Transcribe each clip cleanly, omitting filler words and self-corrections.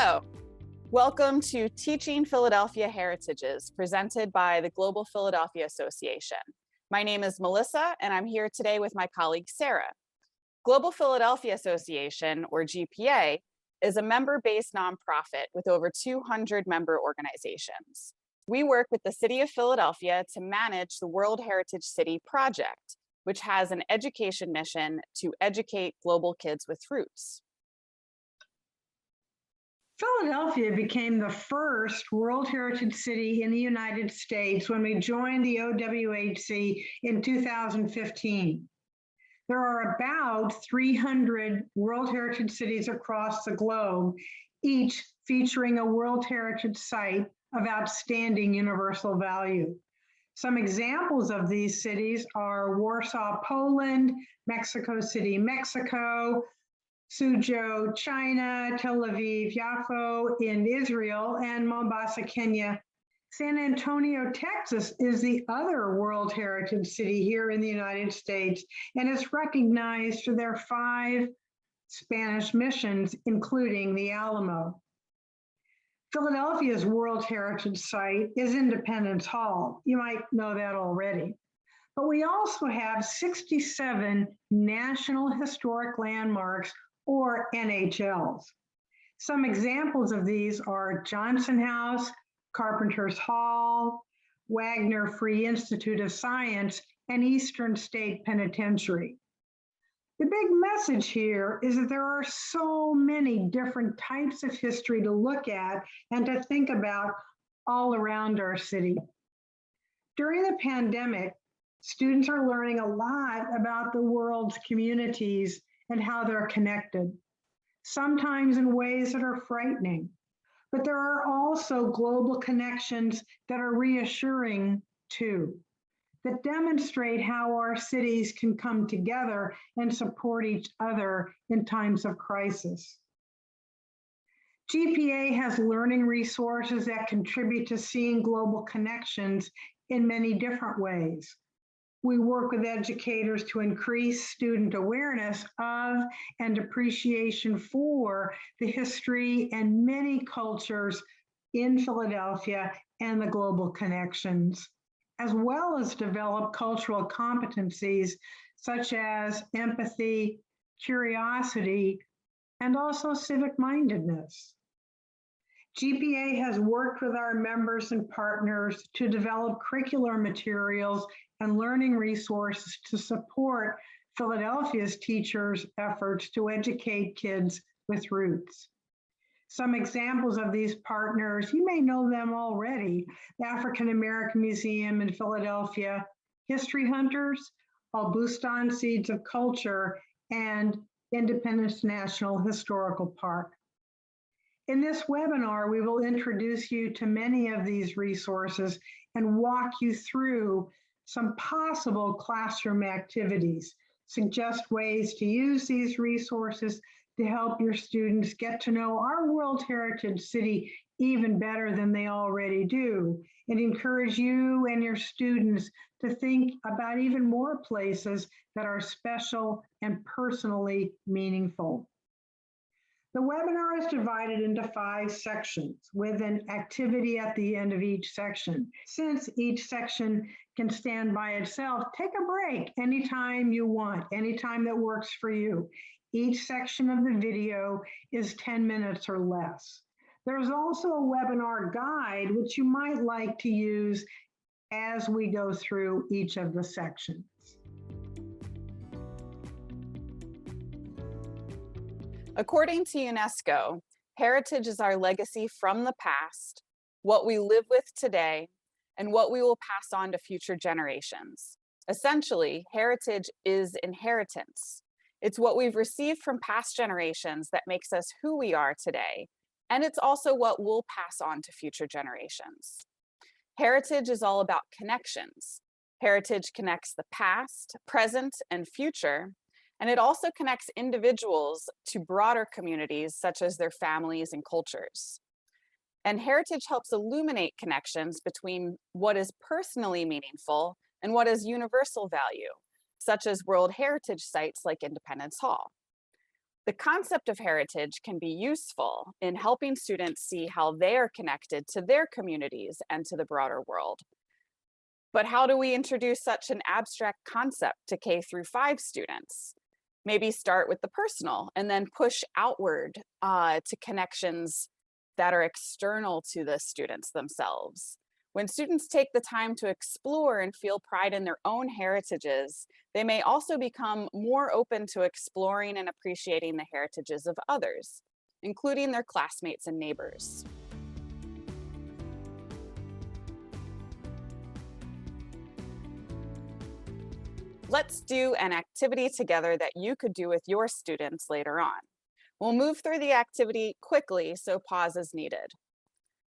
Hello, welcome to Teaching Philadelphia Heritages, presented by the Global Philadelphia Association. My name is Melissa, and I'm here today with my colleague, Sarah. Global Philadelphia Association, or GPA, is a member-based nonprofit with over 200 member organizations. We work with the City of Philadelphia to manage the World Heritage City Project, which has an education mission to educate global kids with roots. Philadelphia became the first World Heritage City in the United States when we joined the OWHC in 2015. There are about 300 World Heritage cities across the globe, each featuring a World Heritage Site of outstanding universal value. Some examples of these cities are Warsaw, Poland, Mexico City, Mexico, Suzhou, China, Tel Aviv, Yafo in Israel, and Mombasa, Kenya. San Antonio, Texas is the other World Heritage City here in the United States, and is recognized for their 5 Spanish missions, including the Alamo. Philadelphia's World Heritage Site is Independence Hall. You might know that already. But we also have 67 National Historic Landmarks, or NHLs. Some examples of these are Johnson House, Carpenter's Hall, Wagner Free Institute of Science, and Eastern State Penitentiary. The big message here is that there are so many different types of history to look at and to think about all around our city. During the pandemic, students are learning a lot about the world's communities and how they're connected, sometimes in ways that are frightening. But there are also global connections that are reassuring too, that demonstrate how our cities can come together and support each other in times of crisis. GPA has learning resources that contribute to seeing global connections in many different ways. We work with educators to increase student awareness of and appreciation for the history and many cultures in Philadelphia and the global connections, as well as develop cultural competencies such as empathy, curiosity, and also civic-mindedness. GPA has worked with our members and partners to develop curricular materials and learning resources to support Philadelphia's teachers' efforts to educate kids with roots. Some examples of these partners, you may know them already: the African American Museum in Philadelphia, History Hunters, Albustan Seeds of Culture, and Independence National Historical Park. In this webinar, we will introduce you to many of these resources and walk you through some possible classroom activities, suggest ways to use these resources to help your students get to know our World Heritage City even better than they already do, and encourage you and your students to think about even more places that are special and personally meaningful. The webinar is divided into 5 sections with an activity at the end of each section. Since each section can stand by itself, take a break anytime you want, anytime that works for you. Each section of the video is 10 minutes or less. There's also a webinar guide which you might like to use as we go through each of the sections. According to UNESCO, heritage is our legacy from the past, what we live with today, and what we will pass on to future generations. Essentially, heritage is inheritance. It's what we've received from past generations that makes us who we are today, and it's also what we'll pass on to future generations. Heritage is all about connections. Heritage connects the past, present, and future, and it also connects individuals to broader communities such as their families and cultures. And heritage helps illuminate connections between what is personally meaningful and what is universal value, such as World Heritage sites like Independence Hall. The concept of heritage can be useful in helping students see how they are connected to their communities and to the broader world. But how do we introduce such an abstract concept to K through 5 students? Maybe start with the personal and then push outward to connections that are external to the students themselves. When students take the time to explore and feel pride in their own heritages, they may also become more open to exploring and appreciating the heritages of others, including their classmates and neighbors. Let's do an activity together that you could do with your students later on. We'll move through the activity quickly, so pause is needed.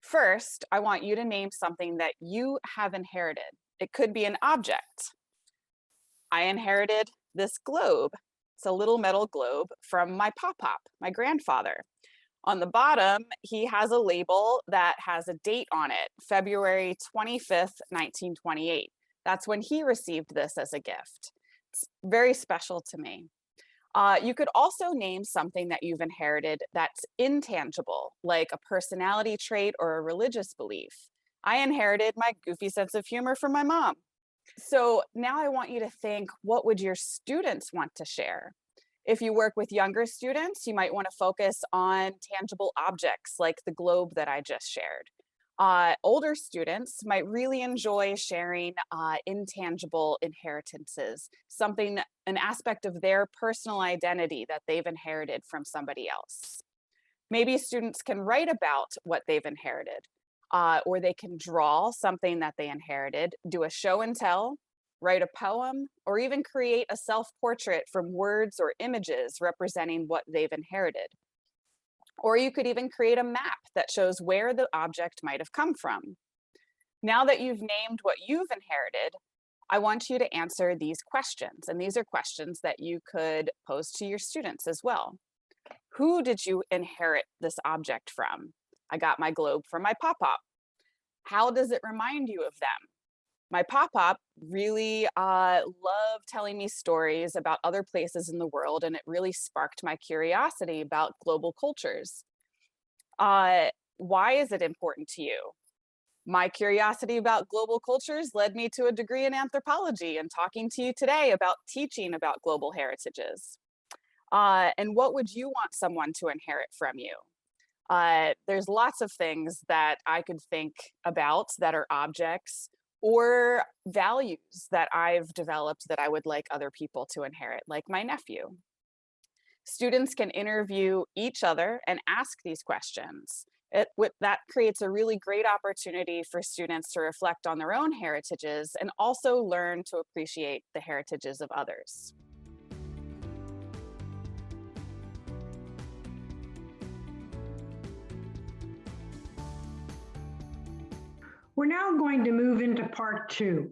First, I want you to name something that you have inherited. It could be an object. I inherited this globe. It's a little metal globe from my pop-pop, my grandfather. On the bottom, he has a label that has a date on it, February 25th, 1928. That's when he received this as a gift. It's very special to me. You could also name something that you've inherited that's intangible, like a personality trait or a religious belief. I inherited my goofy sense of humor from my mom. So now I want you to think, what would your students want to share? If you work with younger students, you might want to focus on tangible objects like the globe that I just shared. Older students might really enjoy sharing intangible inheritances, an aspect of their personal identity that they've inherited from somebody else. Maybe students can write about what they've inherited, or they can draw something that they inherited, do a show and tell, write a poem, or even create a self-portrait from words or images representing what they've inherited. Or you could even create a map that shows where the object might have come from. Now that you've named what you've inherited, I want you to answer these questions. And these are questions that you could pose to your students as well. Who did you inherit this object from? I got my globe from my pop-pop. How does it remind you of them? My pop-pop really loved telling me stories about other places in the world, and it really sparked my curiosity about global cultures. Why is it important to you? My curiosity about global cultures led me to a degree in anthropology and talking to you today about teaching about global heritages. And what would you want someone to inherit from you? There's lots of things that I could think about that are objects or values that I've developed that I would like other people to inherit, like my nephew. Students can interview each other and ask these questions. That creates a really great opportunity for students to reflect on their own heritages and also learn to appreciate the heritages of others. We're now going to move into part 2,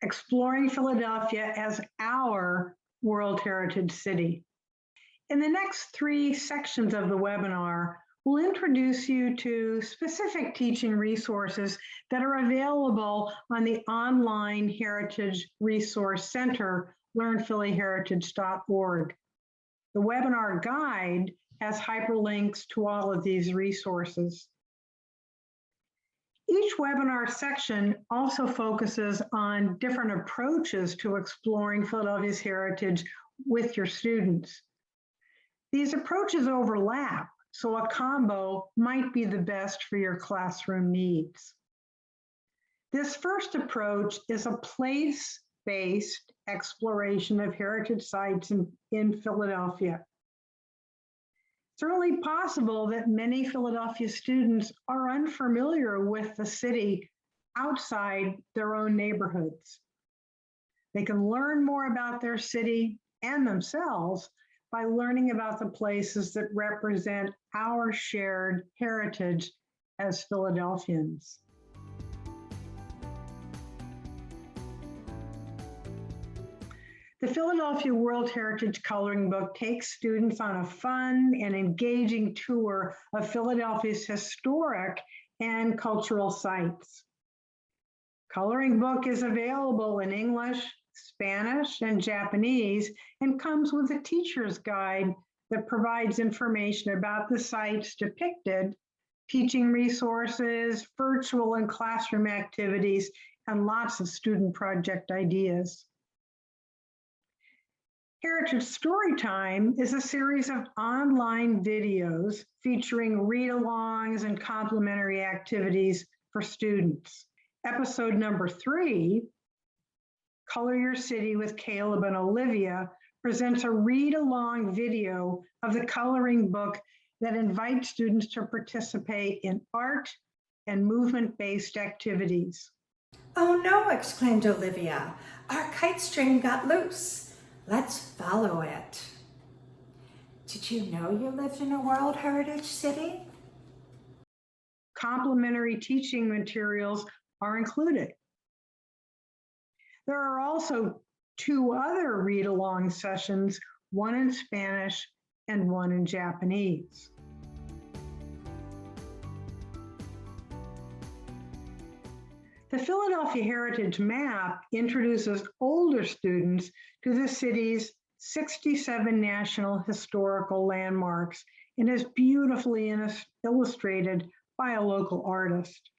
exploring Philadelphia as our World Heritage City. In the next 3 sections of the webinar, we'll introduce you to specific teaching resources that are available on the online Heritage Resource Center, learnphillyheritage.org. The webinar guide has hyperlinks to all of these resources. Each webinar section also focuses on different approaches to exploring Philadelphia's heritage with your students. These approaches overlap, so a combo might be the best for your classroom needs. This first approach is a place-based exploration of heritage sites in Philadelphia. It's certainly possible that many Philadelphia students are unfamiliar with the city outside their own neighborhoods. They can learn more about their city and themselves by learning about the places that represent our shared heritage as Philadelphians. The Philadelphia World Heritage Coloring Book takes students on a fun and engaging tour of Philadelphia's historic and cultural sites. Coloring book is available in English, Spanish, and Japanese, and comes with a teacher's guide that provides information about the sites depicted, teaching resources, virtual and classroom activities, and lots of student project ideas. Heritage Storytime is a series of online videos featuring read-alongs and complementary activities for students. Episode number 3, Color Your City with Caleb and Olivia, presents a read-along video of the coloring book that invites students to participate in art and movement-based activities. "Oh no," exclaimed Olivia. "Our kite string got loose. Let's follow it." Did you know you lived in a World Heritage City? Complementary teaching materials are included. There are also 2 other read-along sessions, one in Spanish and one in Japanese. The Philadelphia Heritage Map introduces older students to the city's 67 national historical landmarks and is beautifully illustrated by a local artist.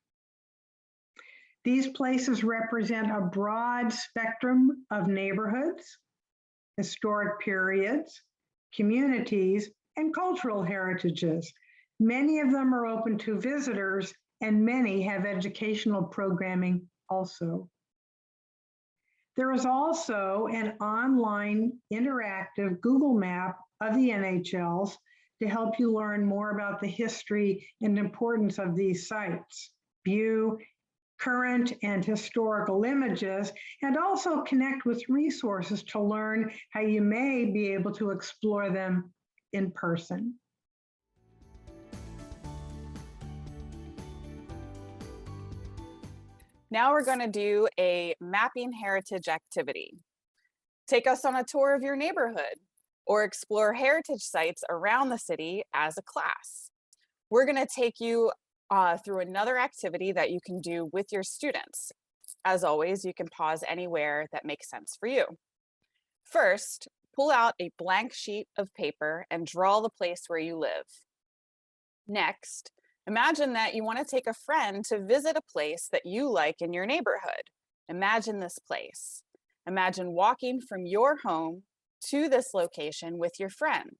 These places represent a broad spectrum of neighborhoods, historic periods, communities, and cultural heritages. Many of them are open to visitors, and many have educational programming also. There is also an online interactive Google map of the NHLs to help you learn more about the history and importance of these sites, view current and historical images, and also connect with resources to learn how you may be able to explore them in person. Now we're going to do a mapping heritage activity. Take us on a tour of your neighborhood or explore heritage sites around the city as a class. We're going to take you through another activity that you can do with your students. As always, you can pause anywhere that makes sense for you. First, pull out a blank sheet of paper and draw the place where you live. Next, imagine that you want to take a friend to visit a place that you like in your neighborhood. Imagine this place. Imagine walking from your home to this location with your friend.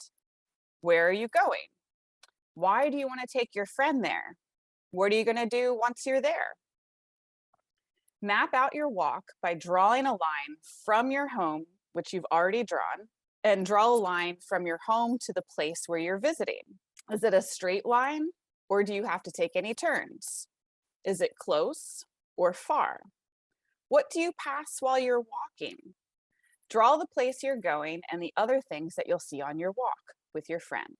Where are you going? Why do you want to take your friend there? What are you going to do once you're there? Map out your walk by drawing a line from your home, which you've already drawn, and draw a line from your home to the place where you're visiting. Is it a straight line, or do you have to take any turns? Is it close or far? What do you pass while you're walking? Draw the place you're going and the other things that you'll see on your walk with your friend.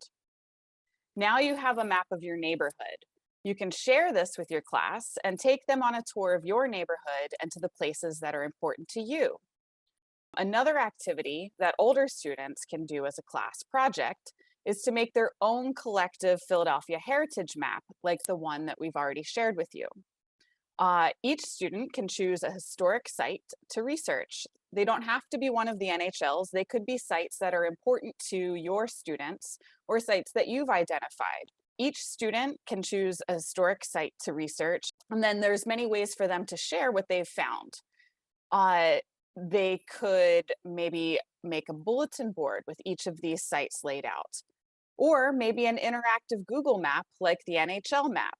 Now you have a map of your neighborhood. You can share this with your class and take them on a tour of your neighborhood and to the places that are important to you. Another activity that older students can do as a class project is to make their own collective Philadelphia heritage map, like the one that we've already shared with you. Each student can choose a historic site to research. They don't have to be one of the NHLs. They could be sites that are important to your students or sites that you've identified. Each student can choose a historic site to research, and then there's many ways for them to share what they've found. They could maybe make a bulletin board with each of these sites laid out, or maybe an interactive Google map like the NHL map.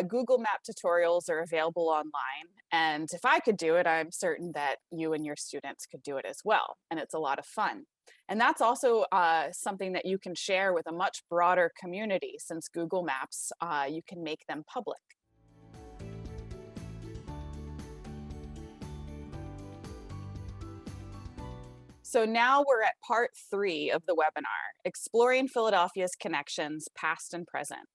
Google Map tutorials are available online, and if I could do it, I'm certain that you and your students could do it as well, and it's a lot of fun. And that's also something that you can share with a much broader community, since Google Maps, you can make them public. So now we're at part 3 of the webinar, Exploring Philadelphia's Connections, Past and Present.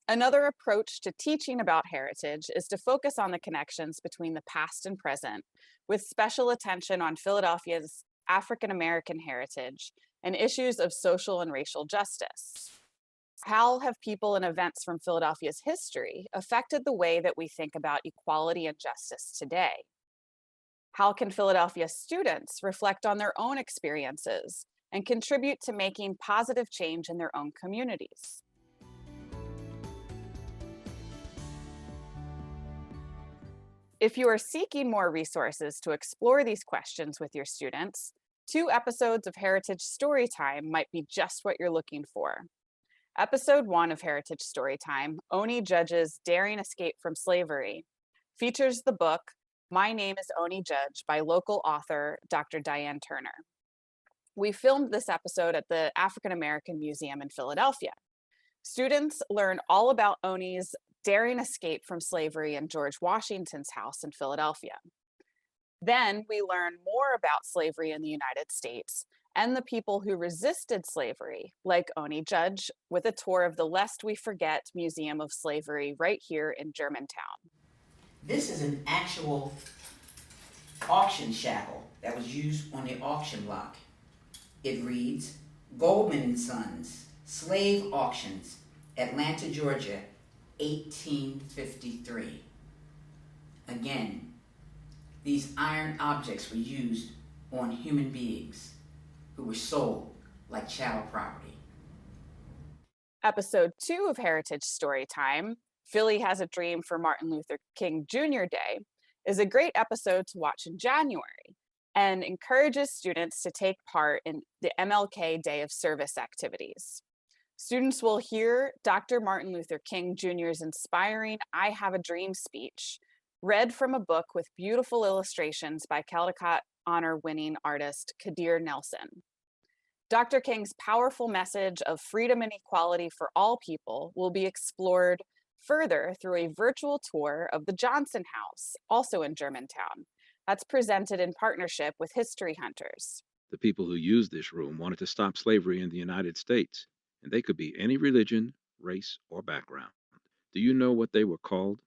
Another approach to teaching about heritage is to focus on the connections between the past and present, with special attention on Philadelphia's African American heritage and issues of social and racial justice. How have people and events from Philadelphia's history affected the way that we think about equality and justice today? How can Philadelphia students reflect on their own experiences and contribute to making positive change in their own communities. If you are seeking more resources to explore these questions with your students, 2 episodes of Heritage Storytime might be just what you're looking for. Episode 1 of Heritage Storytime, Oni Judge's Daring Escape from Slavery, features the book My Name is Oni Judge by local author Dr. Diane Turner. We filmed this episode at the African American Museum in Philadelphia. Students learn all about Oni's daring escape from slavery in George Washington's house in Philadelphia. Then we learn more about slavery in the United States and the people who resisted slavery, like Oni Judge, with a tour of the Lest We Forget Museum of Slavery right here in Germantown. This is an actual auction shackle that was used on the auction block. It reads, Goldman & Sons, Slave Auctions, Atlanta, Georgia, 1853. Again, these iron objects were used on human beings who were sold like chattel property. Episode 2 of Heritage Storytime, Philly Has a Dream for Martin Luther King Jr. Day, is a great episode to watch in January and encourages students to take part in the MLK Day of Service activities. Students will hear Dr. Martin Luther King Jr.'s inspiring I Have a Dream speech, read from a book with beautiful illustrations by Caldecott Honor-winning artist Kadir Nelson. Dr. King's powerful message of freedom and equality for all people will be explored further through a virtual tour of the Johnson House, also in Germantown. That's presented in partnership with History Hunters. The people who used this room wanted to stop slavery in the United States, and they could be any religion, race, or background. Do you know what they were called?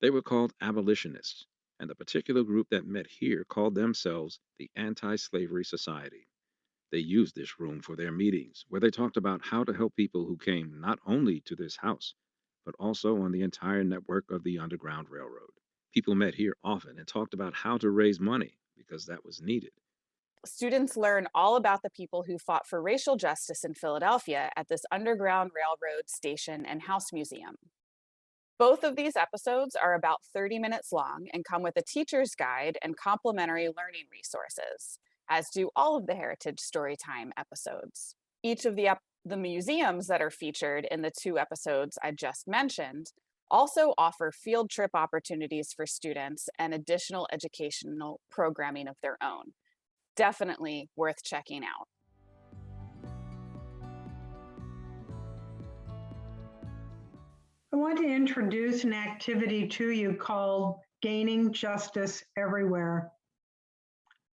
They were called abolitionists, and the particular group that met here called themselves the Anti-Slavery Society. They used this room for their meetings, where they talked about how to help people who came not only to this house, but also on the entire network of the Underground Railroad. People met here often and talked about how to raise money because that was needed. Students learn all about the people who fought for racial justice in Philadelphia at this Underground Railroad station and house museum. Both of these episodes are about 30 minutes long and come with a teacher's guide and complimentary learning resources, as do all of the Heritage Storytime episodes. Each of the museums that are featured in the 2 episodes I just mentioned also offer field trip opportunities for students and additional educational programming of their own. Definitely worth checking out. I want to introduce an activity to you called Gaining Justice Everywhere.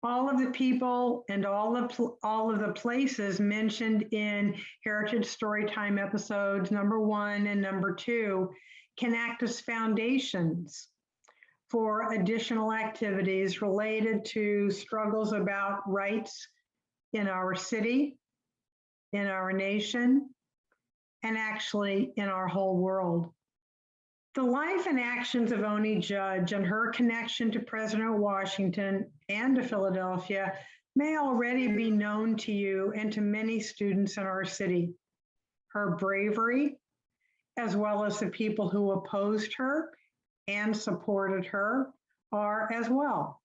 All of the people and all of the places mentioned in Heritage Storytime episodes number 1 and number 2 can act as foundations for additional activities related to struggles about rights in our city, in our nation, and actually in our whole world. The life and actions of Oni Judge and her connection to President Washington and to Philadelphia may already be known to you and to many students in our city. Her bravery, as well as the people who opposed her and supported her, are as well.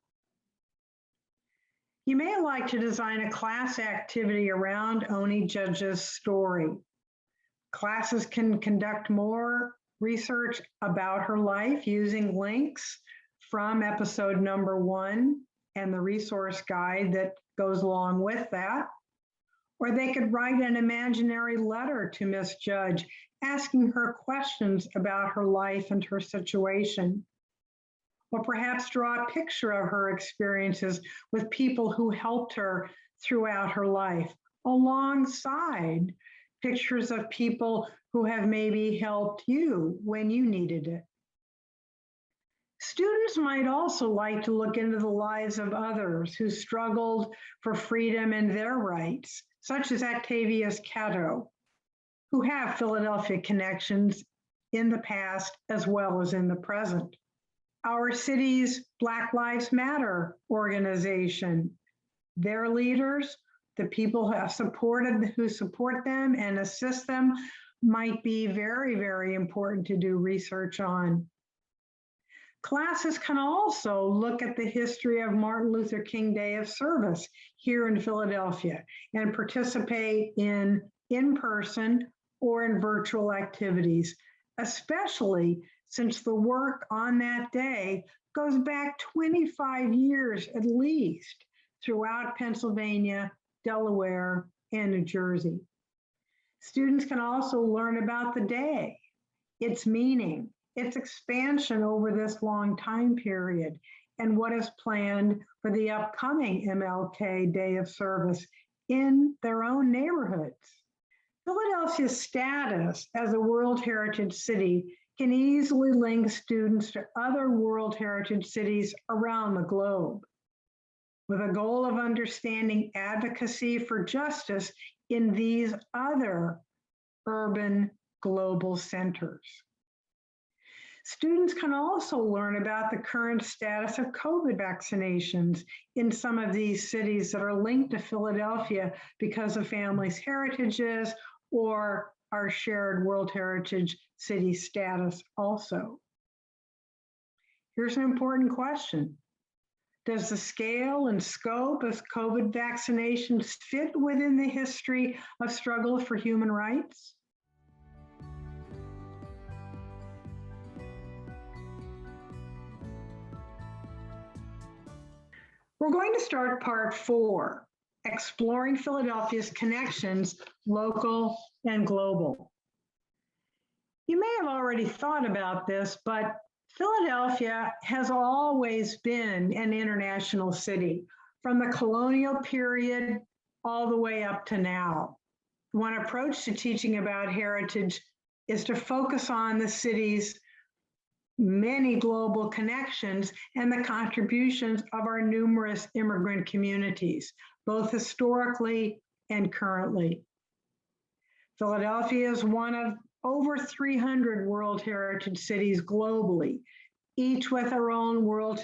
You may like to design a class activity around Oni Judge's story. Classes can conduct more research about her life using links from episode number 1 and the resource guide that goes along with that. Or they could write an imaginary letter to Miss Judge, asking her questions about her life and her situation. Or perhaps draw a picture of her experiences with people who helped her throughout her life, alongside pictures of people who have maybe helped you when you needed it. Students might also like to look into the lives of others who struggled for freedom and their rights, such as Octavius Catto, who have Philadelphia connections in the past as well as in the present. Our city's Black Lives Matter organization, their leaders, The people who support them and assist them might be very, very important to do research on. Classes can also look at the history of Martin Luther King Day of Service here in Philadelphia and participate in-person or in virtual activities, especially since the work on that day goes back 25 years at least throughout Pennsylvania, Delaware, and New Jersey. Students can also learn about the day, its meaning, its expansion over this long time period, and what is planned for the upcoming MLK Day of Service in their own neighborhoods. Philadelphia's status as a World Heritage City can easily link students to other World Heritage cities around the globe, with a goal of understanding advocacy for justice in these other urban global centers. Students can also learn about the current status of COVID vaccinations in some of these cities that are linked to Philadelphia because of families' heritages or our shared World Heritage City status also. Here's an important question. Does the scale and scope of COVID vaccinations fit within the history of struggle for human rights? We're going to start part 4, exploring Philadelphia's connections, local and global. You may have already thought about this, but Philadelphia has always been an international city, from the colonial period all the way up to now. One approach to teaching about heritage is to focus on the city's many global connections and the contributions of our numerous immigrant communities, both historically and currently. Philadelphia is one of over 300 World Heritage cities globally, each with their own World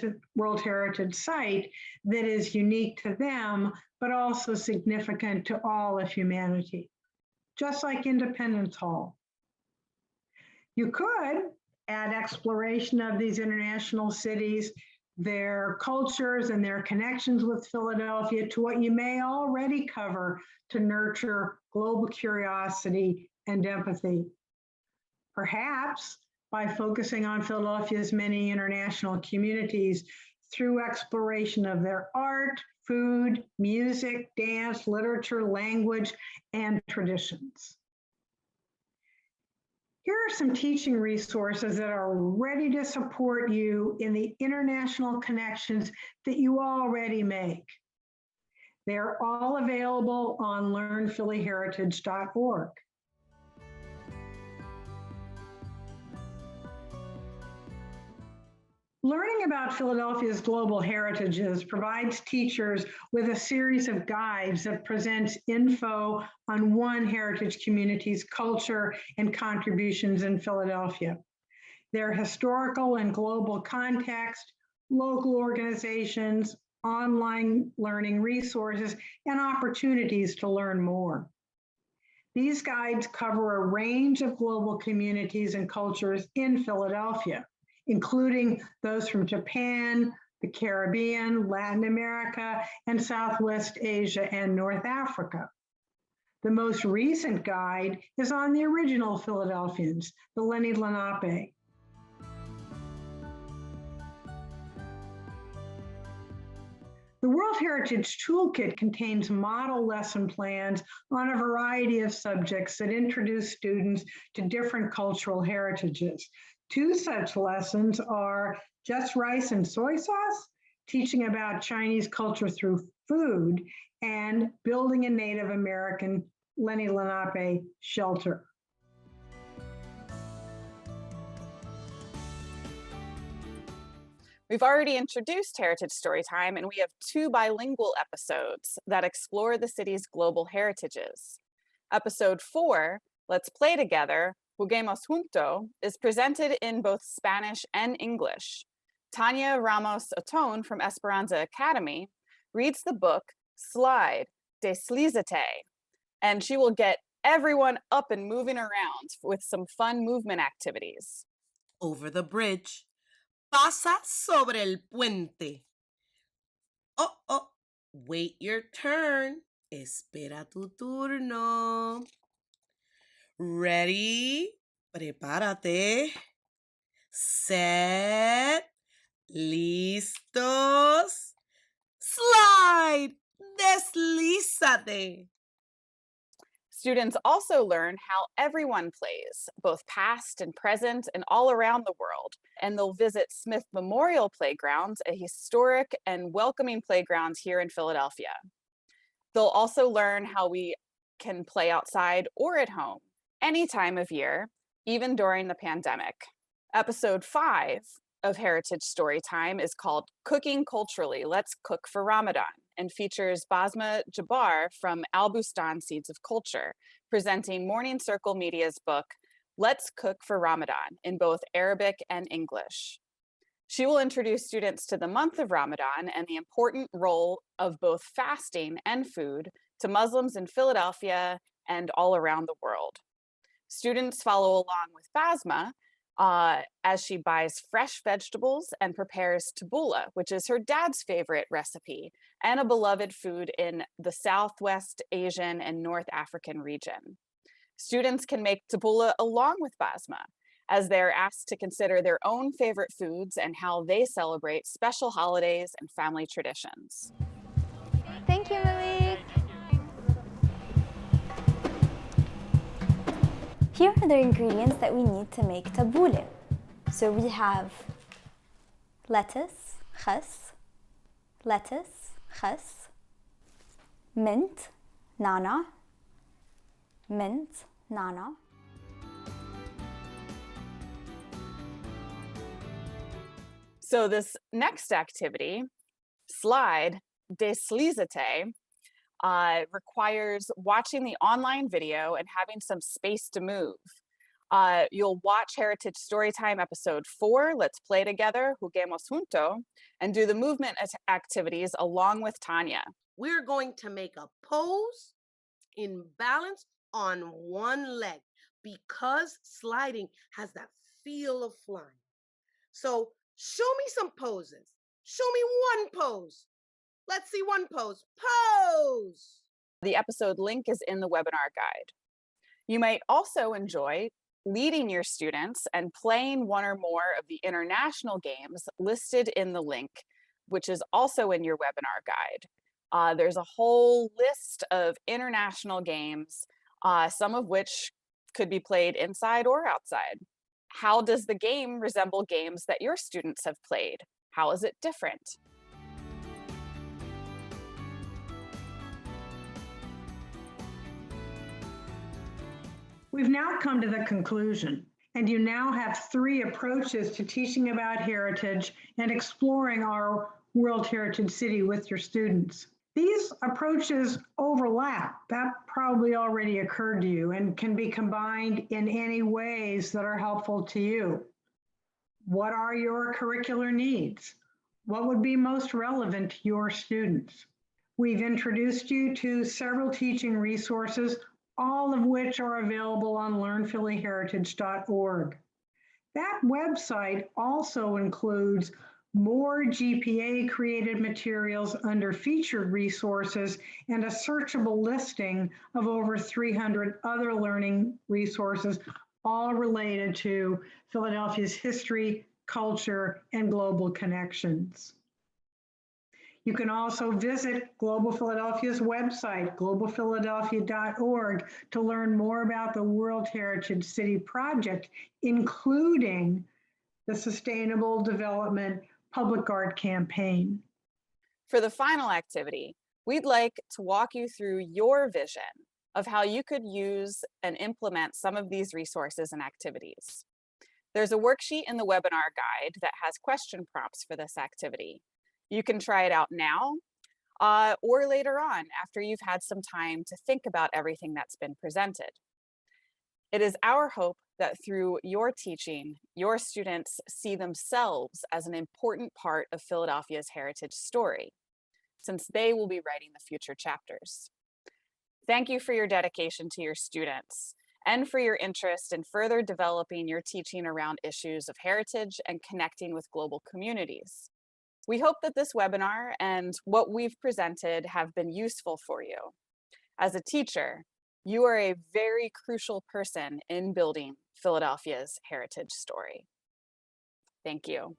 Heritage site that is unique to them, but also significant to all of humanity, just like Independence Hall. You could add exploration of these international cities, their cultures and their connections with Philadelphia to what you may already cover to nurture global curiosity and empathy. Perhaps by focusing on Philadelphia's many international communities through exploration of their art, food, music, dance, literature, language, and traditions. Here are some teaching resources that are ready to support you in the international connections that you already make. They're all available on learnphillyheritage.org. Learning about Philadelphia's global heritages provides teachers with a series of guides that presents info on one heritage community's culture and contributions in Philadelphia, their historical and global context, local organizations, online learning resources, and opportunities to learn more. These guides cover a range of global communities and cultures in Philadelphia, including those from Japan, the Caribbean, Latin America, and Southwest Asia and North Africa. The most recent guide is on the original Philadelphians, the Lenni Lenape. The World Heritage Toolkit contains model lesson plans on a variety of subjects that introduce students to different cultural heritages. 2 such lessons are Just Rice and Soy Sauce, teaching about Chinese culture through food, and Building a Native American Lenni Lenape Shelter. We've already introduced Heritage Storytime, and we have 2 bilingual episodes that explore the city's global heritages. Episode 4, Let's Play Together, Juguemos Junto, is presented in both Spanish and English. Tanya Ramos Oton from Esperanza Academy reads the book Slide, deslizate, and she will get everyone up and moving around with some fun movement activities. Over the bridge. Pasa sobre el puente. Oh, oh, wait your turn. Espera tu turno. Ready? Prepárate. Set. Listos. Slide. Deslízate. Students also learn how everyone plays, both past and present and all around the world. And they'll visit Smith Memorial Playgrounds, a historic and welcoming playground here in Philadelphia. They'll also learn how we can play outside or at home, any time of year, even during the pandemic. Episode 5 of Heritage Storytime is called Cooking Culturally, Let's Cook for Ramadan, and features Basma Jabbar from Al Bustan Seeds of Culture, presenting Morning Circle Media's book, Let's Cook for Ramadan, in both Arabic and English. She will introduce students to the month of Ramadan and the important role of both fasting and food to Muslims in Philadelphia and all around the world. Students follow along with Basma as she buys fresh vegetables and prepares tabbouleh, which is her dad's favorite recipe and a beloved food in the Southwest Asian and North African region. Students can make tabbouleh along with Basma, as they're asked to consider their own favorite foods and how they celebrate special holidays and family traditions. Thank you, Malik. Here are the ingredients that we need to make tabbouleh. So we have lettuce, khas, mint, nana, So this next activity, slide deslizate, requires watching the online video and having some space to move. You'll watch Heritage Storytime episode 4, Let's Play Together, Juguemos Junto, and do the movement activities along with Tanya. We're going to make a pose in balance on one leg because sliding has that feel of flying. So show me some poses. Show me one pose. Let's see one pose. Pose! The episode link is in the webinar guide. You might also enjoy leading your students and playing one or more of the international games listed in the link, which is also in your webinar guide. There's a whole list of international games, some of which could be played inside or outside. How does the game resemble games that your students have played? How is it different? We've now come to the conclusion, and you now have 3 approaches to teaching about heritage and exploring our World Heritage City with your students. These approaches overlap. That probably already occurred to you and can be combined in any ways that are helpful to you. What are your curricular needs? What would be most relevant to your students? We've introduced you to several teaching resources, all of which are available on learnphillyheritage.org. That website also includes more GPA-created materials under featured resources and a searchable listing of over 300 other learning resources, all related to Philadelphia's history, culture, and global connections. You can also visit Global Philadelphia's website, globalphiladelphia.org, to learn more about the World Heritage City project, including the Sustainable Development Public Art Campaign. For the final activity, we'd like to walk you through your vision of how you could use and implement some of these resources and activities. There's a worksheet in the webinar guide that has question prompts for this activity. You can try it out now or later on after you've had some time to think about everything that's been presented. It is our hope that through your teaching, your students see themselves as an important part of Philadelphia's heritage story, since they will be writing the future chapters. Thank you for your dedication to your students and for your interest in further developing your teaching around issues of heritage and connecting with global communities. We hope that this webinar and what we've presented have been useful for you. As a teacher, you are a very crucial person in building Philadelphia's heritage story. Thank you.